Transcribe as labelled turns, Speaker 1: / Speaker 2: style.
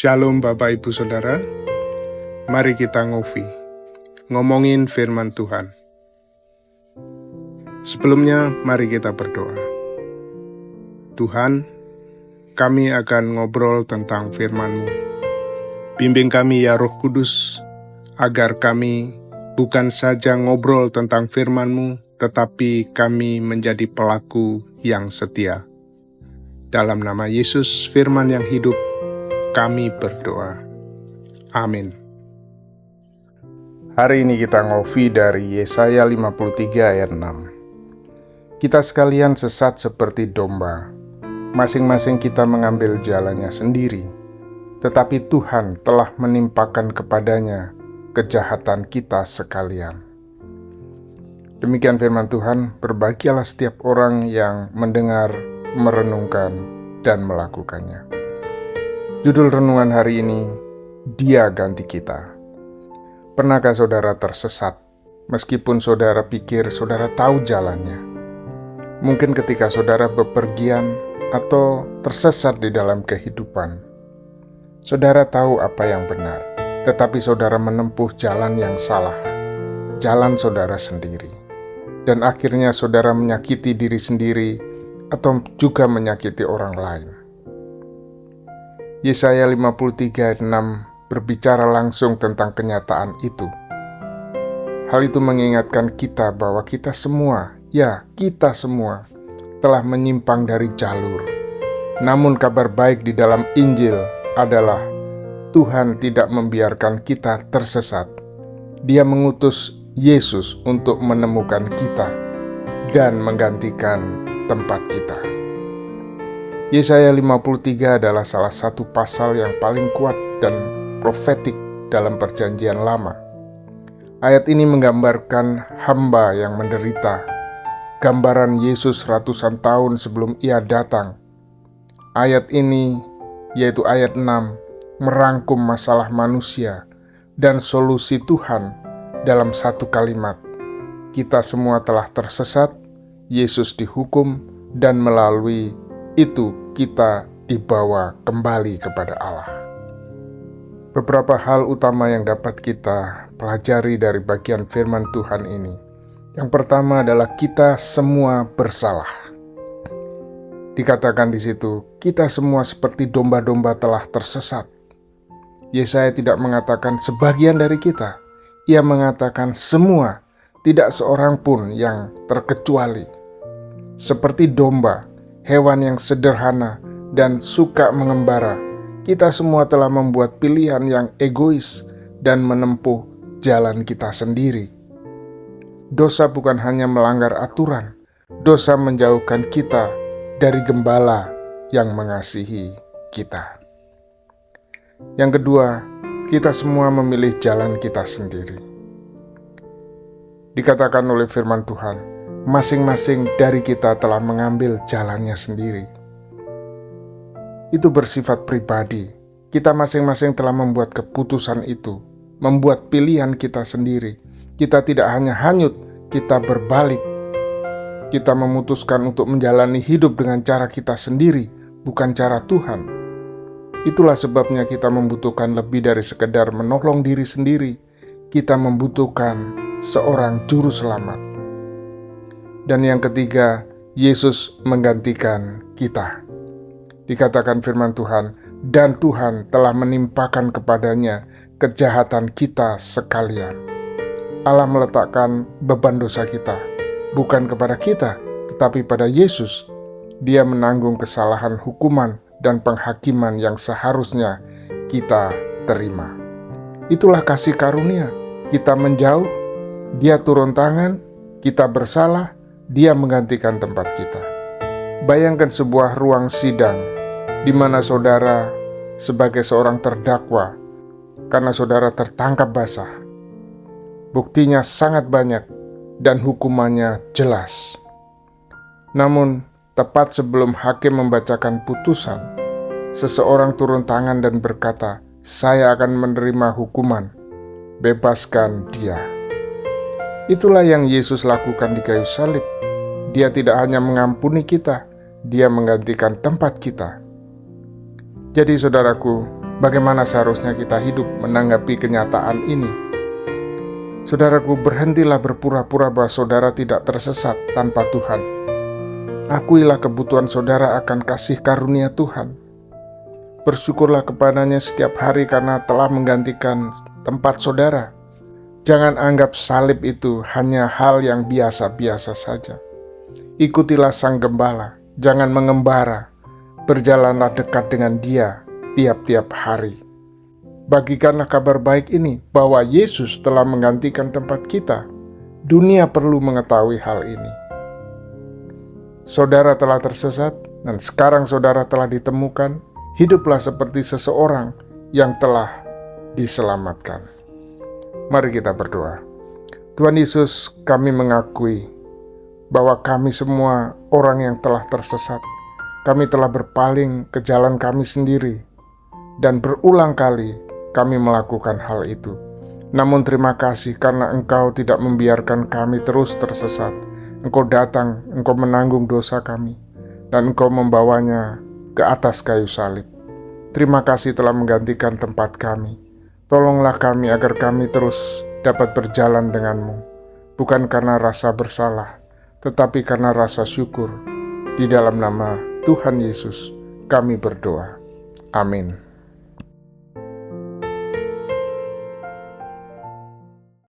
Speaker 1: Shalom Bapak Ibu Saudara, mari kita ngomongin firman Tuhan. Sebelumnya mari kita berdoa. Tuhan, kami akan ngobrol tentang firman-Mu. Bimbing kami ya Roh Kudus, agar kami bukan saja ngobrol tentang firman-Mu, tetapi kami menjadi pelaku yang setia. Dalam nama Yesus, firman yang hidup, kami berdoa. Amin. Hari ini kita ngopi dari Yesaya 53 ayat 6. Kita sekalian sesat seperti domba, masing-masing kita mengambil jalannya sendiri, tetapi Tuhan telah menimpakan kepadanya kejahatan kita sekalian. Demikian firman Tuhan, berbahagialah setiap orang yang mendengar, merenungkan, dan melakukannya. Judul renungan hari ini, Dia Ganti Kita. Pernahkah saudara tersesat, meskipun saudara pikir saudara tahu jalannya? Mungkin ketika saudara bepergian atau tersesat di dalam kehidupan, saudara tahu apa yang benar, tetapi saudara menempuh jalan yang salah, jalan saudara sendiri. Dan akhirnya saudara menyakiti diri sendiri atau juga menyakiti orang lain. Yesaya 53 ayat 6 berbicara langsung tentang kenyataan itu. Hal itu mengingatkan kita bahwa kita semua telah menyimpang dari jalur. Namun kabar baik di dalam Injil adalah Tuhan tidak membiarkan kita tersesat. Dia mengutus Yesus untuk menemukan kita dan menggantikan tempat kita. Yesaya 53 adalah salah satu pasal yang paling kuat dan profetik dalam Perjanjian Lama. Ayat ini menggambarkan hamba yang menderita, gambaran Yesus ratusan tahun sebelum Ia datang. Ayat ini, yaitu ayat 6, merangkum masalah manusia dan solusi Tuhan dalam satu kalimat. Kita semua telah tersesat, Yesus dihukum, dan melalui itu kita dibawa kembali kepada Allah. Beberapa hal utama yang dapat kita pelajari dari bagian firman Tuhan ini. Yang pertama adalah kita semua bersalah. Dikatakan di situ, kita semua seperti domba-domba telah tersesat. Yesaya tidak mengatakan sebagian dari kita. Ia mengatakan semua, tidak seorang pun yang terkecuali. Seperti domba, hewan yang sederhana dan suka mengembara, kita semua telah membuat pilihan yang egois dan menempuh jalan kita sendiri. Dosa bukan hanya melanggar aturan, dosa menjauhkan kita dari gembala yang mengasihi kita. Yang kedua, kita semua memilih jalan kita sendiri. Dikatakan oleh firman Tuhan, masing-masing dari kita telah mengambil jalannya sendiri. Itu bersifat pribadi. Kita masing-masing telah membuat keputusan itu, membuat pilihan kita sendiri. Kita tidak hanya hanyut, kita berbalik. Kita memutuskan untuk menjalani hidup dengan cara kita sendiri, bukan cara Tuhan. Itulah sebabnya kita membutuhkan lebih dari sekedar menolong diri sendiri. Kita membutuhkan seorang juru selamat. Dan yang ketiga, Yesus menggantikan kita. Dikatakan firman Tuhan, dan Tuhan telah menimpakan kepadanya kejahatan kita sekalian. Allah meletakkan beban dosa kita, bukan kepada kita, tetapi pada Yesus. Dia menanggung kesalahan hukuman dan penghakiman yang seharusnya kita terima. Itulah kasih karunia. Kita menjauh, Dia turun tangan, kita bersalah, Dia menggantikan tempat kita. Bayangkan sebuah ruang sidang di mana saudara sebagai seorang terdakwa karena saudara tertangkap basah. Buktinya sangat banyak dan hukumannya jelas. Namun, tepat sebelum hakim membacakan putusan, seseorang turun tangan dan berkata, "Saya akan menerima hukuman, bebaskan dia." Itulah yang Yesus lakukan di kayu salib. Dia tidak hanya mengampuni kita, Dia menggantikan tempat kita. Jadi saudaraku, Bagaimana seharusnya kita hidup menanggapi kenyataan ini? Saudaraku, berhentilah berpura-pura bahwa saudara tidak tersesat tanpa Tuhan. Akuilah kebutuhan saudara akan kasih karunia Tuhan. Bersyukurlah kepadanya setiap hari karena telah menggantikan tempat saudara. Jangan anggap salib itu hanya hal yang biasa-biasa saja. Ikutilah Sang Gembala, jangan mengembara. Berjalanlah dekat dengan Dia tiap-tiap hari. Bagikanlah kabar baik ini bahwa Yesus telah menggantikan tempat kita. Dunia perlu mengetahui hal ini. Saudara telah tersesat dan sekarang saudara telah ditemukan. Hiduplah seperti seseorang yang telah diselamatkan. Mari kita berdoa. Tuhan Yesus, kami mengakui bahwa kami semua orang yang telah tersesat. Kami telah berpaling ke jalan kami sendiri, dan berulang kali kami melakukan hal itu. Namun terima kasih karena Engkau tidak membiarkan kami terus tersesat. Engkau datang, Engkau menanggung dosa kami, dan Engkau membawanya ke atas kayu salib. Terima kasih telah menggantikan tempat kami. Tolonglah kami agar kami terus dapat berjalan denganmu, bukan karena rasa bersalah, tetapi karena rasa syukur. Di dalam nama Tuhan Yesus, kami berdoa. Amin.